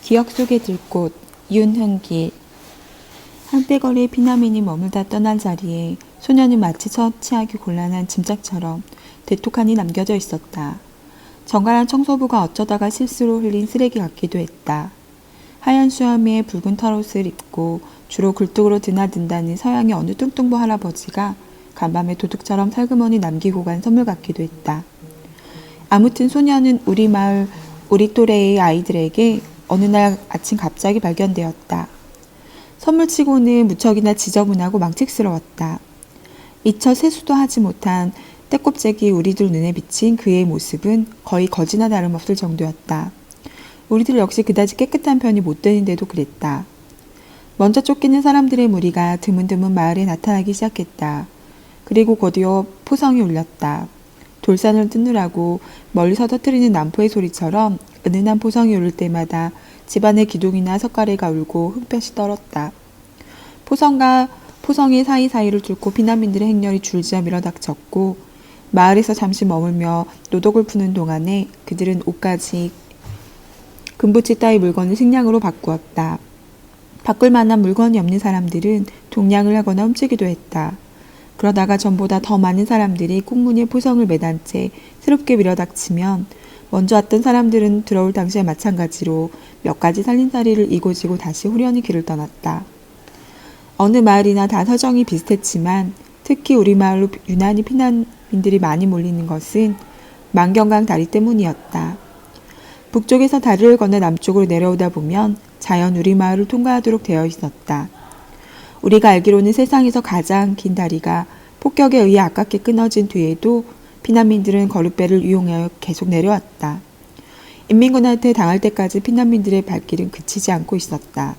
기억 속의 들꽃, 윤흥길. 한때 거리에 피난민이 머물다 떠난 자리에 소녀는 마치 처치하기 곤란한 짐짝처럼 대토칸이 남겨져 있었다. 정갈한 청소부가 어쩌다가 실수로 흘린 쓰레기 같기도 했다. 하얀 수염에 붉은 털옷을 입고 주로 굴뚝으로 드나든다는 서양의 어느 뚱뚱부 할아버지가 간밤에 도둑처럼 살그머니 남기고 간 선물 같기도 했다. 아무튼 소녀는 우리 마을 우리 또래의 아이들에게 어느 날 아침 갑자기 발견되었다. 선물치고는 무척이나 지저분하고 망측스러웠다. 미처 세수도 하지 못한 때꼽쟁이 우리들 눈에 비친 그의 모습은 거의 거지나 다름없을 정도였다. 우리들 역시 그다지 깨끗한 편이 못 되는데도 그랬다. 먼저 쫓기는 사람들의 무리가 드문드문 마을에 나타나기 시작했다. 그리고 곧이어 포성이 울렸다. 돌산을 뜯느라고 멀리서 터뜨리는 난포의 소리처럼 은은한 포성이 울릴 때마다 집안의 기둥이나 석가래가 울고 흙볕이 떨었다. 포성과 포성의 사이사이를 뚫고 피난민들의 행렬이 줄지어 밀어닥쳤고 마을에서 잠시 머물며 노독을 푸는 동안에 그들은 옷가지, 금부치 따위 물건을 식량으로 바꾸었다. 바꿀 만한 물건이 없는 사람들은 동냥을 하거나 훔치기도 했다. 그러다가 전보다 더 많은 사람들이 꽁무니에 포성을 매단 채 새롭게 밀어닥치면 먼저 왔던 사람들은 들어올 당시와 마찬가지로 몇 가지 살림살이를 이고지고 다시 후련히 길을 떠났다. 어느 마을이나 다 사정이 비슷했지만 특히 우리 마을로 유난히 피난민들이 많이 몰리는 것은 만경강 다리 때문이었다. 북쪽에서 다리를 건너 남쪽으로 내려오다 보면 자연 우리 마을을 통과하도록 되어 있었다. 우리가 알기로는 세상에서 가장 긴 다리가 폭격에 의해 아깝게 끊어진 뒤에도 피난민들은 거룻배를 이용하여 계속 내려왔다. 인민군한테 당할 때까지 피난민들의 발길은 그치지 않고 있었다.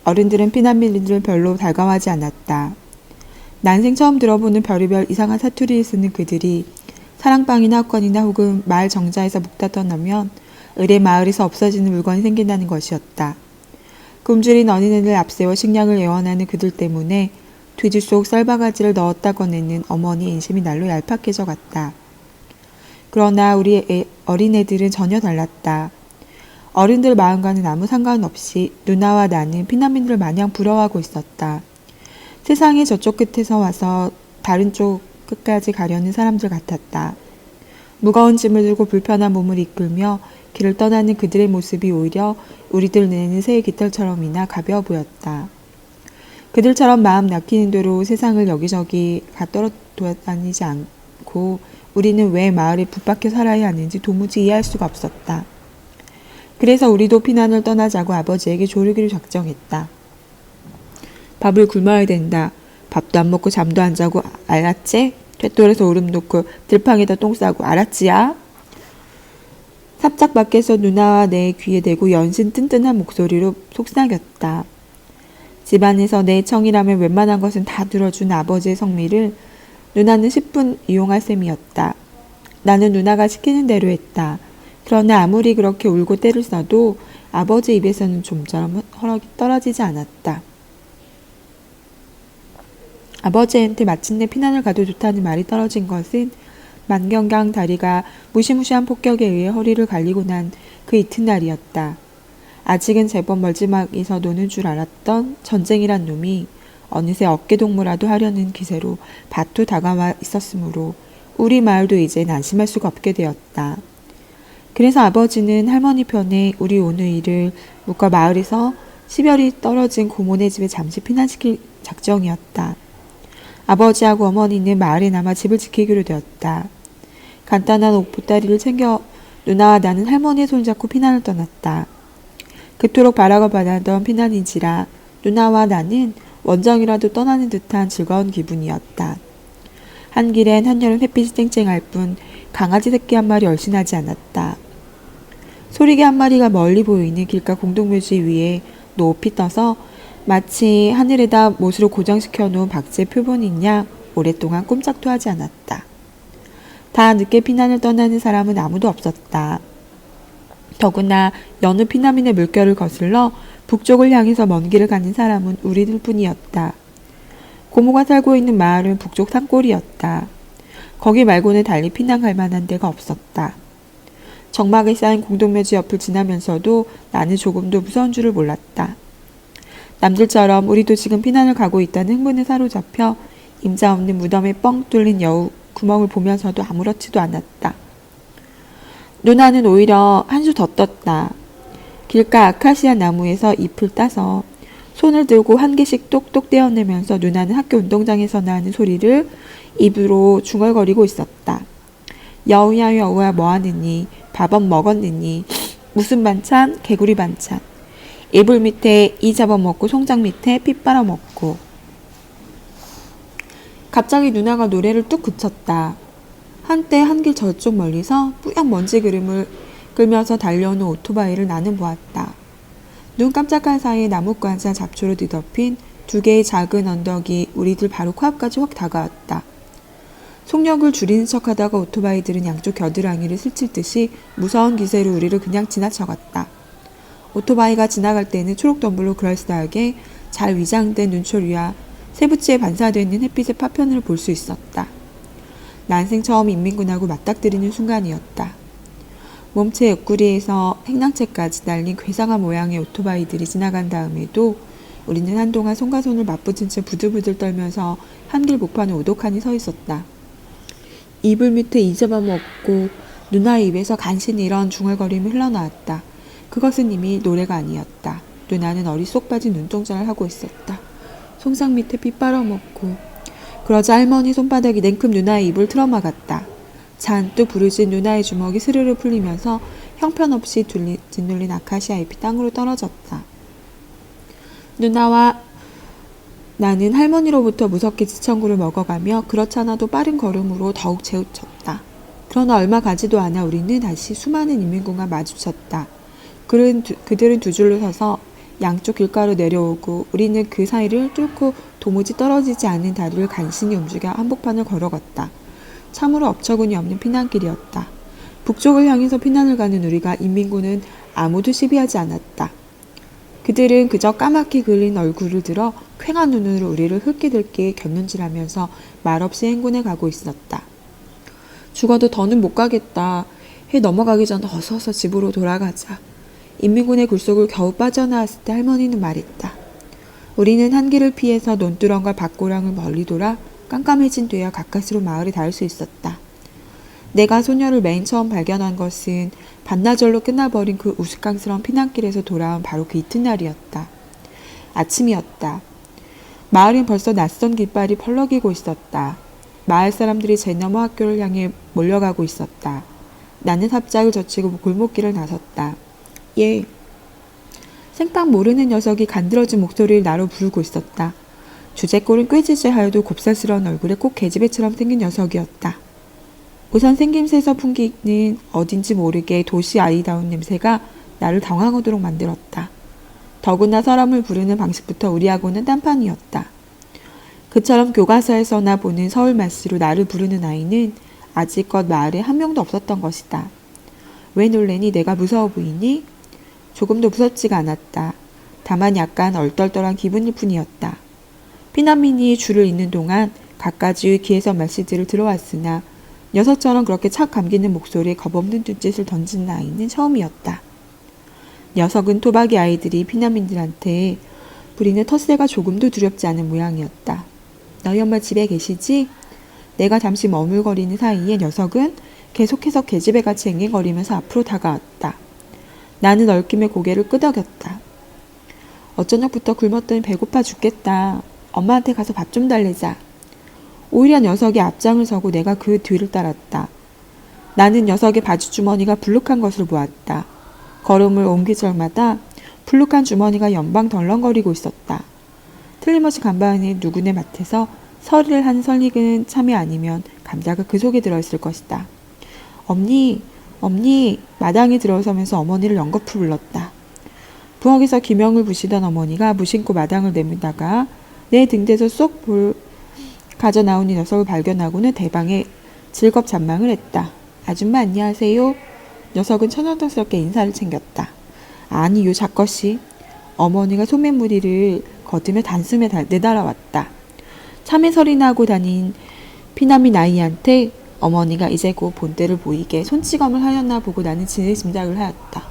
어른들은 피난민들을 별로 달가워하지 않았다. 난생 처음 들어보는 별의별 이상한 사투리를 쓰는 그들이 사랑방이나 학권이나 혹은 마을 정자에서 묵다 떠나면 을의 마을에서 없어지는 물건이 생긴다는 것이었다. 굶주린 어린애를 앞세워 식량을 애원하는 그들 때문에 돼지 속 쌀바가지를 넣었다 꺼내는 어머니 인심이 날로 얄팍해져 갔다. 그러나 우리 어린애들은 전혀 달랐다. 어른들 마음과는 아무 상관없이 누나와 나는 피난민들을 마냥 부러워하고 있었다. 세상의 저쪽 끝에서 와서 다른 쪽 끝까지 가려는 사람들 같았다. 무거운 짐을 들고 불편한 몸을 이끌며 길을 떠나는 그들의 모습이 오히려 우리들 내는 새의 깃털처럼이나 가벼워 보였다. 그들처럼 마음 낚이는 대로 세상을 여기저기 가떨어 돌아다니지 않고 우리는 왜 마을에 붙박혀 살아야 하는지 도무지 이해할 수가 없었다. 그래서 우리도 피난을 떠나자고 아버지에게 조르기로 작정했다. 밥을 굶어야 된다. 밥도 안 먹고 잠도 안 자고 알았지? 탯돌에서 오름 놓고 들판에다 똥 싸고 알았지야? 삽작 밖에서 누나와 내 귀에 대고 연신 뜬뜬한 목소리로 속삭였다. 집안에서 내 청이라면 웬만한 것은 다 들어준 아버지의 성미를 누나는 10분 이용할 셈이었다. 나는 누나가 시키는 대로 했다. 그러나 아무리 그렇게 울고 때를 써도 아버지 입에서는 좀처럼 허락이 떨어지지 않았다. 아버지한테 마침내 피난을 가도 좋다는 말이 떨어진 것은 만경강 다리가 무시무시한 폭격에 의해 허리를 갈리고 난 그 이튿날이었다. 아직은 제법 멀지막에서 노는 줄 알았던 전쟁이란 놈이 어느새 어깨동무라도 하려는 기세로 바투 다가와 있었으므로 우리 마을도 이제 안심할 수가 없게 되었다. 그래서 아버지는 할머니 편에 우리 오누이를 묶어 마을에서 시별이 떨어진 고모네 집에 잠시 피난시킬 작정이었다. 아버지하고 어머니는 마을에 남아 집을 지키기로 되었다. 간단한 옷 보따리를 챙겨 누나와 나는 할머니의 손잡고 피난을 떠났다. 그토록 바라고 바라던 피난인지라 누나와 나는 원정이라도 떠나는 듯한 즐거운 기분이었다. 한 길엔 한여름 햇빛이 쨍쨍할 뿐 강아지 새끼 한 마리 얼씬하지 않았다. 소리개 한 마리가 멀리 보이는 길가 공동묘지 위에 높이 떠서 마치 하늘에다 못으로 고정시켜 놓은 박쥐의 표본이냐 오랫동안 꼼짝도 하지 않았다. 다 늦게 피난을 떠나는 사람은 아무도 없었다. 더구나 여느 피난민의 물결을 거슬러 북쪽을 향해서 먼 길을 가는 사람은 우리들 뿐이었다. 고모가 살고 있는 마을은 북쪽 산골이었다. 거기 말고는 달리 피난 갈 만한 데가 없었다. 적막에 쌓인 공동묘지 옆을 지나면서도 나는 조금도 무서운 줄을 몰랐다. 남들처럼 우리도 지금 피난을 가고 있다는 흥분에 사로잡혀 임자 없는 무덤에 뻥 뚫린 여우 구멍을 보면서도 아무렇지도 않았다. 누나는 오히려 한 수 더 떴다. 길가 아카시아 나무에서 잎을 따서 손을 들고 한 개씩 똑똑 떼어내면서 누나는 학교 운동장에서 나는 소리를 입으로 중얼거리고 있었다. 여우야 여우야 뭐하느니, 밥은 먹었느니, 무슨 반찬, 개구리 반찬, 이불 밑에 이 잡아먹고 송장 밑에 피 빨아먹고. 갑자기 누나가 노래를 뚝 그쳤다. 한때 한길 저쪽 멀리서 뿌연 먼지 그름을 끌면서 달려오는 오토바이를 나는 보았다. 눈 깜짝할 사이에 나뭇가지와 잡초로 뒤덮인 두 개의 작은 언덕이 우리들 바로 코앞까지 확 다가왔다. 속력을 줄이는 척하다가 오토바이들은 양쪽 겨드랑이를 스칠 듯이 무서운 기세로 우리를 그냥 지나쳐갔다. 오토바이가 지나갈 때는 초록덤불로 그럴싸하게 잘 위장된 눈초리 위와 세부치에 반사되어 있는 햇빛의 파편을 볼 수 있었다. 난생 처음 인민군하고 맞닥뜨리는 순간이었다. 몸체 옆구리에서 행랑채까지 달린 괴상한 모양의 오토바이들이 지나간 다음에도 우리는 한동안 손과 손을 맞붙인 채 부들부들 떨면서 한길 목판에 오독하니 서 있었다. 이불 밑에 이 잡아먹고 누나의 입에서 간신히 이런 중얼거림이 흘러나왔다. 그것은 이미 노래가 아니었다. 누나는 어리 쏙 빠진 눈동자를 하고 있었다. 송상 밑에 피 빨아먹고. 그러자 할머니 손바닥이 냉큼 누나의 입을 틀어막았다. 잔뜩 부르진 누나의 주먹이 스르르 풀리면서 형편없이 짓눌린 아카시아 잎이 땅으로 떨어졌다. 누나와 나는 할머니로부터 무섭게 지청구를 먹어가며 그렇잖아도 빠른 걸음으로 더욱 재우쳤다. 그러나 얼마 가지도 않아 우리는 다시 수많은 인민군과 마주쳤다. 그들은 두 줄로 서서 양쪽 길가로 내려오고 우리는 그 사이를 뚫고 도무지 떨어지지 않은 다리를 간신히 움직여 한복판을 걸어갔다. 참으로 업처구니 없는 피난길이었다. 북쪽을 향해서 피난을 가는 우리가 인민군은 아무도 시비하지 않았다. 그들은 그저 까맣게 그을린 얼굴을 들어 퀭한 눈으로 우리를 흘끼들끼 곁눈질하면서 말없이 행군해 가고 있었다. 죽어도 더는 못 가겠다. 해 넘어가기 전 어서 집으로 돌아가자. 인민군의 굴속을 겨우 빠져나왔을 때 할머니는 말했다. 우리는 한길을 피해서 논두렁과 밭고랑을 멀리 돌아 깜깜해진 뒤에야 가까스로 마을에 닿을 수 있었다. 내가 소녀를 맨 처음 발견한 것은 반나절로 끝나버린 그 우스꽝스러운 피난길에서 돌아온 바로 그 이튿날이었다. 아침이었다. 마을엔 벌써 낯선 깃발이 펄럭이고 있었다. 마을 사람들이 제 너머 학교를 향해 몰려가고 있었다. 나는 합작을 젖히고 골목길을 나섰다. 예. 생판 모르는 녀석이 간드러진 목소리를 나로 부르고 있었다. 주제꼴은 꾀지지하여도 곱살스러운 얼굴에 꼭 계집애처럼 생긴 녀석이었다. 우선 생김새에서 풍기는 어딘지 모르게 도시 아이다운 냄새가 나를 당황하도록 만들었다. 더구나 사람을 부르는 방식부터 우리하고는 딴판이었다. 그처럼 교과서에서나 보는 서울 말씨로 나를 부르는 아이는 아직껏 마을에 한 명도 없었던 것이다. 왜 놀래니? 내가 무서워 보이니? 조금도 무섭지가 않았다. 다만 약간 얼떨떨한 기분일 뿐이었다. 피난민이 줄을 잇는 동안 갖가지 귀에서 말씨들을 들어왔으나 녀석처럼 그렇게 착 감기는 목소리에 겁없는 눈짓을 던지는 아이는 처음이었다. 녀석은 토박이 아이들이 피난민들한테 부리는 텃세가 조금도 두렵지 않은 모양이었다. 너희 엄마 집에 계시지? 내가 잠시 머물거리는 사이에 녀석은 계속해서 계집애같이 앵앵거리면서 앞으로 다가왔다. 나는 얽힘에 고개를 끄덕였다. 어쩌녁부터 굶었더니 배고파 죽겠다. 엄마한테 가서 밥 좀 달래자. 오히려 녀석이 앞장을 서고 내가 그 뒤를 따랐다. 나는 녀석의 바지 주머니가 불룩한 것을 보았다. 걸음을 옮길 적마다 불룩한 주머니가 연방 덜렁거리고 있었다. 틀림없이 간반에 누구네 밭에서 서리를 한 설익은 참외 아니면 감자가 그 속에 들어있을 것이다. 엄니, 엄니, 마당에 들어서면서 어머니를 연거푸 불렀다. 부엌에서 기명을 부시던 어머니가 무심코 마당을 내밀다가 내 등대에서 쏙 가져 나온 이 녀석을 발견하고는 대방에 즐겁 잔망을 했다. 아줌마 안녕하세요. 녀석은 천연덕스럽게 인사를 챙겼다. 아니 요 작것이. 어머니가 소매무늬를 걷으며 단숨에 내달아왔다. 참외설이나 하고 다닌 피난민 아이한테 어머니가 이제 곧 본때를 보이게 손찌검을 하였나 보고 나는 진의 짐작을 하였다.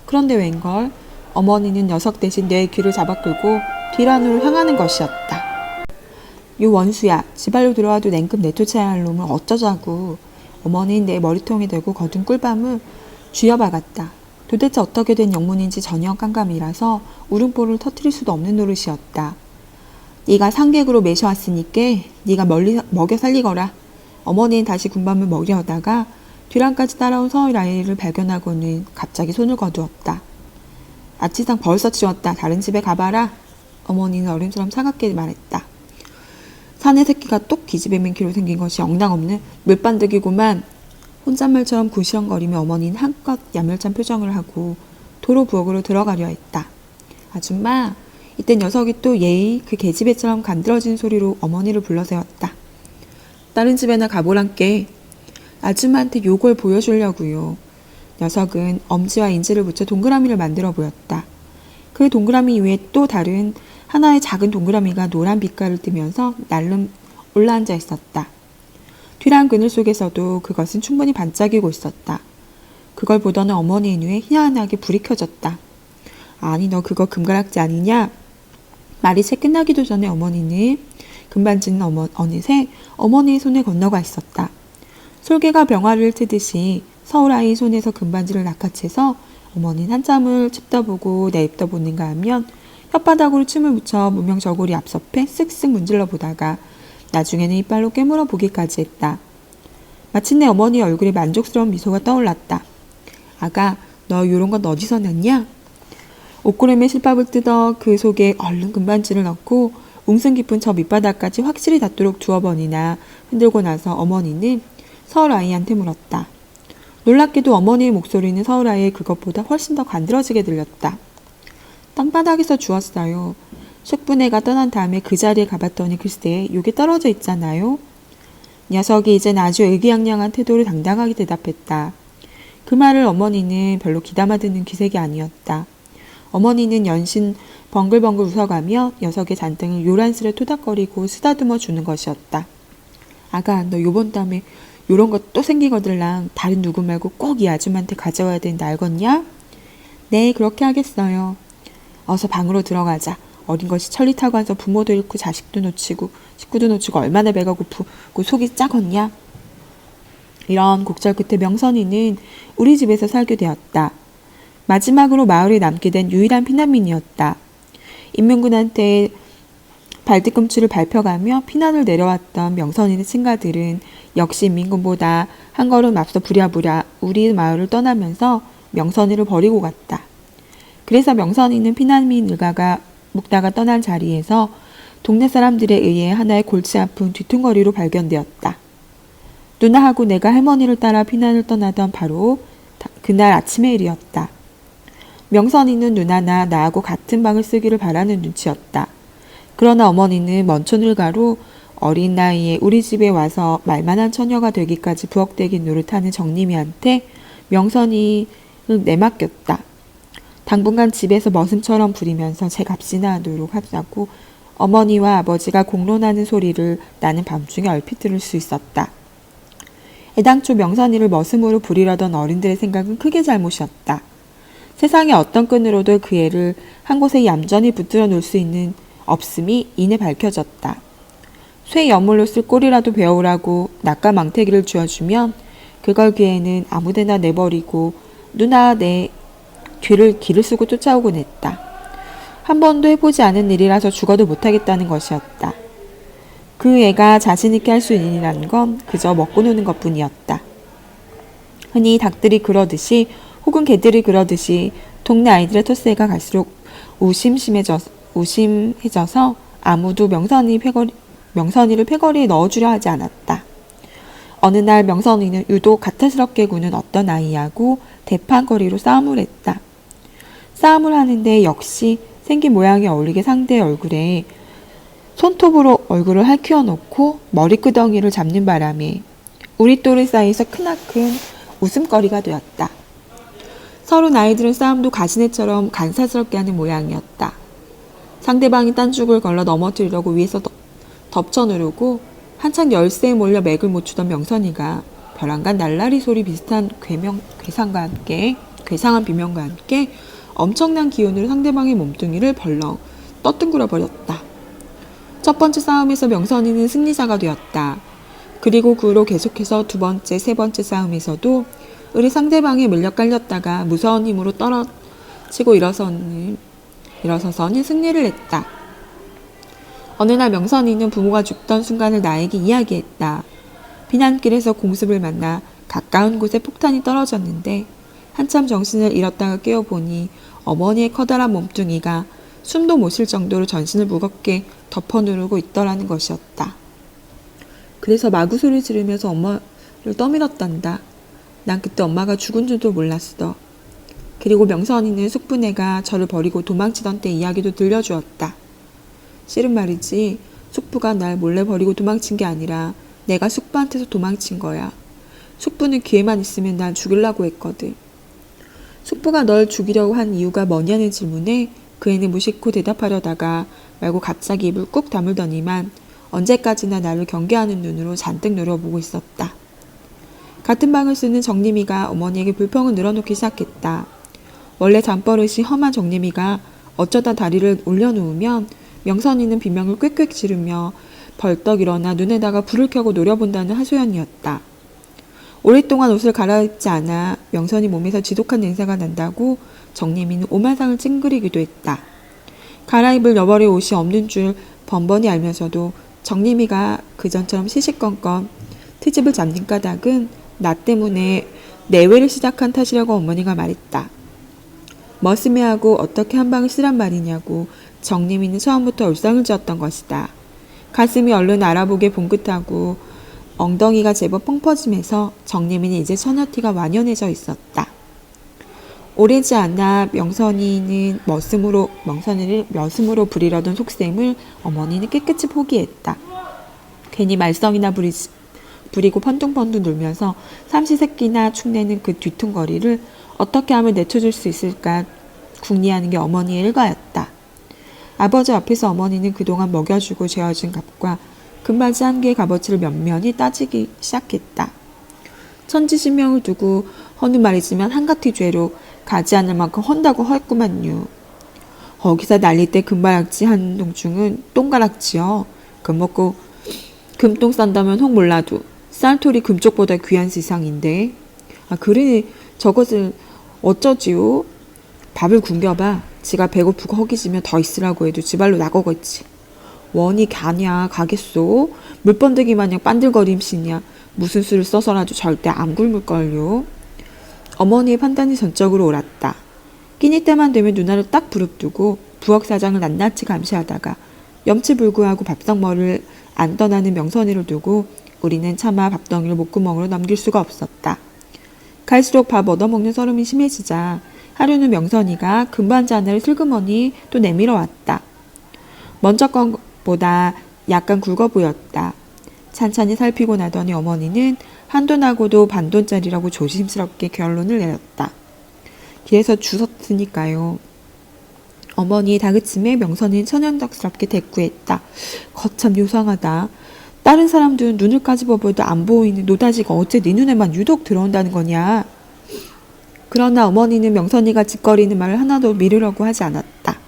그런데 웬걸 어머니는 녀석 대신 내 귀를 잡아 끌고 뒤란으로 향하는 것이었다. 요 원수야, 지발로 들어와도 냉큼 내쫓아야 할 놈을 어쩌자고. 어머니는 내 머리통에 대고 거둔 꿀밤을 쥐어박았다. 도대체 어떻게 된 영문인지 전혀 깜깜이라서 울음보를 터뜨릴 수도 없는 노릇이었다. 네가 상객으로 매셔왔으니께 네가 멀리 먹여 살리거라. 어머니는 다시 군밤을 먹여다가 뒤란까지 따라온 서울 아이를 발견하고는 갑자기 손을 거두었다. 아치상 벌써 치웠다. 다른 집에 가봐라. 어머니는 어른처럼 차갑게 말했다. 사내 새끼가 똑 기집애맨키로 생긴 것이 엉당없는 물반득이구만. 혼잣말처럼 구시렁거리며 어머니는 한껏 야멸찬 표정을 하고 도로 부엌으로 들어가려 했다. 아줌마, 이때 녀석이 또 예의 그 계집애처럼 간드러진 소리로 어머니를 불러세웠다. 다른 집에나 가보란께. 아줌마한테 요걸 보여주려고요. 녀석은 엄지와 인지를 붙여 동그라미를 만들어 보였다. 그 동그라미 위에 또 다른 하나의 작은 동그라미가 노란 빛깔을 띠면서 날름 올라앉아 있었다. 뒤란 그늘 속에서도 그것은 충분히 반짝이고 있었다. 그걸 보더는 어머니의 눈에 희한하게 불이 켜졌다. 아니, 너 그거 금가락지 아니냐? 말이 채 끝나기도 전에 어머니는 금반지는 어느새 어머니의 손에 건너가 있었다. 솔개가 병아리를 트듯이 서울아이 손에서 금반지를 낚아채서 어머니는 한참을 쳐다보고 내입다보는가 하면 혓바닥으로 침을 묻혀 무명저고리 앞섭해 쓱쓱 문질러 보다가 나중에는 이빨로 깨물어 보기까지 했다. 마침내 어머니 얼굴에 만족스러운 미소가 떠올랐다. 아가, 너 요런 건 어디서 났냐? 옷구름에 실밥을 뜯어 그 속에 얼른 금반지를 넣고 웅승 깊은 저 밑바닥까지 확실히 닿도록 두어 번이나 흔들고 나서 어머니는 서울아이한테 물었다. 놀랍게도 어머니의 목소리는 서울아이의 그것보다 훨씬 더 간드러지게 들렸다. 땅바닥에서 주웠어요. 숙부네가 떠난 다음에 그 자리에 가봤더니 글쎄 요게 떨어져 있잖아요. 녀석이 이젠 아주 의기양양한 태도로 당당하게 대답했다. 그 말을 어머니는 별로 귀담아 듣는 기색이 아니었다. 어머니는 연신 벙글벙글 웃어가며 녀석의 잔등을 요란스레 토닥거리고 쓰다듬어 주는 것이었다. 아가, 너 요번 달에 요런 것 또 생기거들랑 다른 누구 말고 꼭 이 아줌마한테 가져와야 되는데 알겠냐? 네, 그렇게 하겠어요. 어서 방으로 들어가자. 어린 것이 천리 타고 와서 부모도 잃고 자식도 놓치고 식구도 놓치고 얼마나 배가 고프고 속이 짜겄냐? 이런 곡절 끝에 명선이는 우리 집에서 살게 되었다. 마지막으로 마을에 남게 된 유일한 피난민이었다. 인민군한테 발뒤꿈치를 밟혀가며 피난을 내려왔던 명선이의 친가들은 역시 인민군보다 한 걸음 앞서 부랴부랴 우리 마을을 떠나면서 명선이를 버리고 갔다. 그래서 명선이는 피난민 일가가 묵다가 떠난 자리에서 동네 사람들에 의해 하나의 골치 아픈 뒤퉁거리로 발견되었다. 누나하고 내가 할머니를 따라 피난을 떠나던 바로 그날 아침의 일이었다. 명선이는 누나나 나하고 같은 방을 쓰기를 바라는 눈치였다. 그러나 어머니는 먼촌 일가로 어린 나이에 우리 집에 와서 말만한 처녀가 되기까지 부엌대기 노릇하는 정림이한테 명선이를 내맡겼다. 당분간 집에서 머슴처럼 부리면서 제 값이나 하도록 하자고 어머니와 아버지가 공론하는 소리를 나는 밤중에 얼핏 들을 수 있었다. 애당초 명선이를 머슴으로 부리려던 어른들의 생각은 크게 잘못이었다. 세상의 어떤 끈으로도 그 애를 한 곳에 얌전히 붙들어 놓을 수 있는 없음이 이내 밝혀졌다. 쇠 여물로 쓸 꼴이라도 배우라고 낫과 망태기를 쥐어주면 그걸 그 애는 아무데나 내버리고 누나 내 뒤를 기를 쓰고 쫓아오곤 했다. 한 번도 해보지 않은 일이라서 죽어도 못하겠다는 것이었다. 그 애가 자신있게 할 수 있는 일이라는 건 그저 먹고 노는 것뿐이었다. 흔히 닭들이 그러듯이 혹은 개들이 그러듯이 동네 아이들의 텃세가 갈수록 우심해져서 아무도 명선이를 패거리에 넣어주려 하지 않았다. 어느 날 명선이는 유독 가탈스럽게 구는 어떤 아이하고 대판거리로 싸움을 했다. 싸움을 하는데 역시 생긴 모양이 어울리게 상대의 얼굴에 손톱으로 얼굴을 할퀴어 놓고 머리끄덩이를 잡는 바람에 우리 또래 사이에서 크나큰 웃음거리가 되었다. 서로 나이들은 싸움도 가시네처럼 간사스럽게 하는 모양이었다. 상대방이 딴죽을 걸러 넘어뜨리려고 위에서 덮쳐 누르고 한창 열쇠에 몰려 맥을 못 추던 명선이가 벼랑간 날라리 소리 비슷한 괴상한 비명과 함께 엄청난 기운으로 상대방의 몸뚱이를 벌렁 떠둥그려 버렸다. 첫 번째 싸움에서 명선이는 승리자가 되었다. 그리고 그 후로 계속해서 두 번째, 세 번째 싸움에서도 우리 상대방에 밀려 깔렸다가 무서운 힘으로 떨어지고 일어서서는 승리를 했다. 어느 날 명선이는 부모가 죽던 순간을 나에게 이야기했다. 비난길에서 공습을 만나 가까운 곳에 폭탄이 떨어졌는데 한참 정신을 잃었다가 깨어보니 어머니의 커다란 몸뚱이가 숨도 못 쉴 정도로 전신을 무겁게 덮어 누르고 있더라는 것이었다. 그래서 마구 소리 지르면서 엄마를 떠밀었단다. 난 그때 엄마가 죽은 줄도 몰랐어. 그리고 명선이는 숙부네가 저를 버리고 도망치던 때 이야기도 들려주었다. 실은 말이지, 숙부가 날 몰래 버리고 도망친 게 아니라 내가 숙부한테서 도망친 거야. 숙부는 기회만 있으면 날 죽이려고 했거든. 숙부가 널 죽이려고 한 이유가 뭐냐는 질문에 그 애는 무심코 대답하려다가 말고 갑자기 입을 꾹 다물더니만 언제까지나 나를 경계하는 눈으로 잔뜩 노려보고 있었다. 같은 방을 쓰는 정림이가 어머니에게 불평을 늘어놓기 시작했다. 원래 잠버릇이 험한 정림이가 어쩌다 다리를 올려놓으면 명선이는 비명을 꽥꽥 지르며 벌떡 일어나 눈에다가 불을 켜고 노려본다는 하소연이었다. 오랫동안 옷을 갈아입지 않아 명선이 몸에서 지독한 냄새가 난다고 정림이는 오만상을 찡그리기도 했다. 갈아입을 여벌의 옷이 없는 줄 번번이 알면서도 정림이가 그전처럼 시시건건 트집을 잡는 까닭은 나 때문에 내외를 시작한 탓이라고 어머니가 말했다. 머스매하고 어떻게 한 방을 쓰란 말이냐고 정림이는 처음부터 울상을 지었던 것이다. 가슴이 얼른 알아보게 봉긋하고 엉덩이가 제법 펑퍼짐해서 정림이는 이제 처녀티가 완연해져 있었다. 오래지 않아 명선이를 머슴으로 부리려던 속셈을 어머니는 깨끗이 포기했다. 괜히 말썽이나 부리고 펀둥펀둥 놀면서 삼시세끼나 축내는 그 뒤퉁거리를 어떻게 하면 내쳐줄 수 있을까 궁리하는 게 어머니의 일과였다. 아버지 앞에서 어머니는 그동안 먹여주고 재워준 값과 금바지 한 개의 값어치를 면면히 따지기 시작했다. 천지신명을 두고 허는 말이지만 한가티 죄로 가지 않을 만큼 헌다고 했구만요. 거기서 날릴 때 금바락지 한 동충은 똥가락지요. 금먹고 금똥 싼다면 혹 몰라도 쌀토리 금쪽보다 귀한 세상인데. 그러니 저것을 어쩌지요? 밥을 굶겨봐. 지가 배고프고 허기지면 더 있으라고 해도 지발로 나거겠지. 원이 가냐 가겠소? 물번데기 마냥 빤들거림시냐. 무슨 수를 써서라도 절대 안 굶을걸요. 어머니의 판단이 전적으로 옳았다. 끼니 때만 되면 누나를 딱 부릅뜨고 부엌사장을 낱낱이 감시하다가 염치불구하고 밥상머리를 안 떠나는 명선이를 두고 우리는 차마 밥덩이를 목구멍으로 넘길 수가 없었다. 갈수록 밥 얻어먹는 서름이 심해지자 하루는 명선이가 금반지 하나를 슬그머니 또 내밀어 왔다. 먼저 것보다 약간 굵어 보였다. 찬찬히 살피고 나더니 어머니는 한돈하고도 반돈짜리라고 조심스럽게 결론을 내렸다. 길에서 주웠으니까요. 어머니의 다그침에 명선이는 천연덕스럽게 대꾸했다. 거참 요상하다. 다른 사람들은 눈을 까집어봐도 안 보이는 노다지가 어째 네 눈에만 유독 들어온다는 거냐. 그러나 어머니는 명선이가 짓거리는 말을 하나도 미루려고 하지 않았다.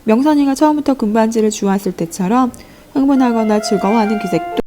명선이가 처음부터 금반지를 주웠을 때처럼 흥분하거나 즐거워하는 기색도